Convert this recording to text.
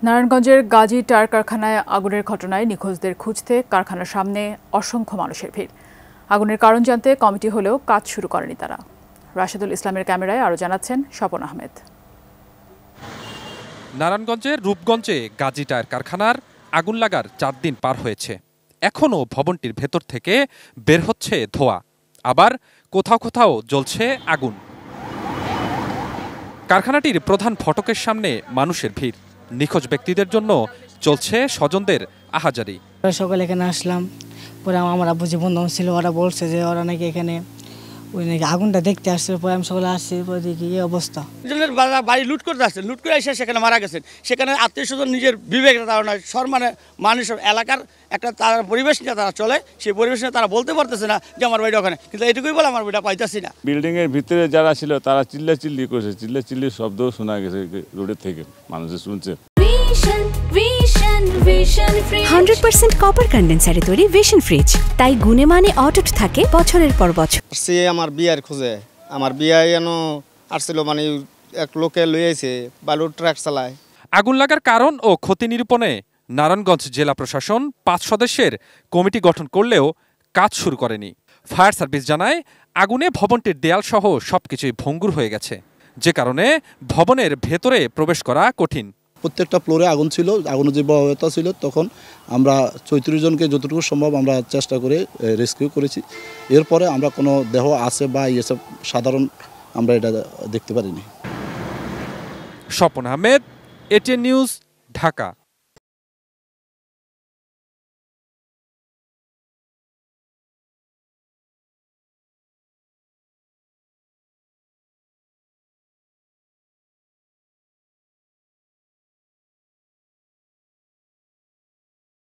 নারায়ণগঞ্জের গাজী টায়ার কারখানায় আগুনের ঘটনায় নিখোঁজদের খুঁজতে কারখানার সামনে অসংখ্য মানুষের ভিড়। আগুনের কারণ জানতে কমিটি হলেও কাজ শুরু করেনি তারা। রাশেদুল ইসলামের ক্যামেরায় আরও জানাচ্ছেন স্বপন আহমেদ। নারায়ণগঞ্জের রূপগঞ্জে গাজী টায়ার কারখানার আগুন লাগার 4 দিন পার হয়েছে। এখনও ভবনটির ভেতর থেকে বের হচ্ছে ধোঁয়া, আবার কোথাও কোথাও জ্বলছে আগুন। কারখানাটির প্রধান ফটকের সামনে মানুষের ভিড়। নিখোঁজ ব্যক্তিদের জন্য চলছে স্বজনদের আহাজারি। সকালে এখানে আসলাম, পরে আমার আব্বু যে বন্ধু ছিল ওরা বলছে যে ওরা নাকি এখানে ওই নাকি আগুনটা দেখতে আসছে। পরে আমি সকালে আসছি, পরে দেখি এই অবস্থা। বাড়ি লুট করতে আসছে, লুট করে এসে সেখানে মারা গেছেন। সেখানে আত্মীয় স্বজন নিজের বিবেকের ধারণা সম্মানে মানুষ এলাকার একটা তার পরিবেশ নিয়ে তারা চলে, সেই পরিবেশ নিয়ে তারা বলতে পারতেছে না যে আমার বাড়িটা ওখানে, কিন্তু এটুকুই বলে আমার বাড়িটা পাইতেছি না। বিল্ডিং এর ভিতরে যারা ছিল তারা চিল্লাচিল্লি করেছে, চিল্লাচিল্লির শব্দও শোনা গেছে রোডের থেকে, মানুষে শুনছে। 100% কপার কন্ডেন্সারে তৈরি ভিশন ফ্রিজ, তাই গুণে মানে অটুট থাকে বছরের পর বছর। সে আমার বিয়ার খোঁজে, আমার বিয়া যেন আসছিল, মানে এক লোকে লইয়াছে বালুর ট্রাক চালায়। আগুন লাগার কারণ ও ক্ষতি নিরূপণে নারায়ণগঞ্জ জেলা প্রশাসন 5 সদস্যের কমিটি গঠন করলেও কাজ শুরু করেনি। ফায়ার সার্ভিস জানায়, আগুনে ভবনটির দেয়াল সহ সবকিছুই ভঙ্গুর হয়ে গেছে, যে কারণে ভবনের ভেতরে প্রবেশ করা কঠিন। প্রত্যেকটা ফ্লোরে আগুন ছিল, আগুনের যে ভয়াবহতা ছিল, তখন আমরা 34 জনকে যতটুকু সম্ভব আমরা চেষ্টা করে রেস্কিউ করেছি। এরপরে আমরা কোনো দেহ আছে বা এসব সাধারণ আমরা এটা দেখতে পারিনি। Swapan Ahmed, ATN news, Dhaka.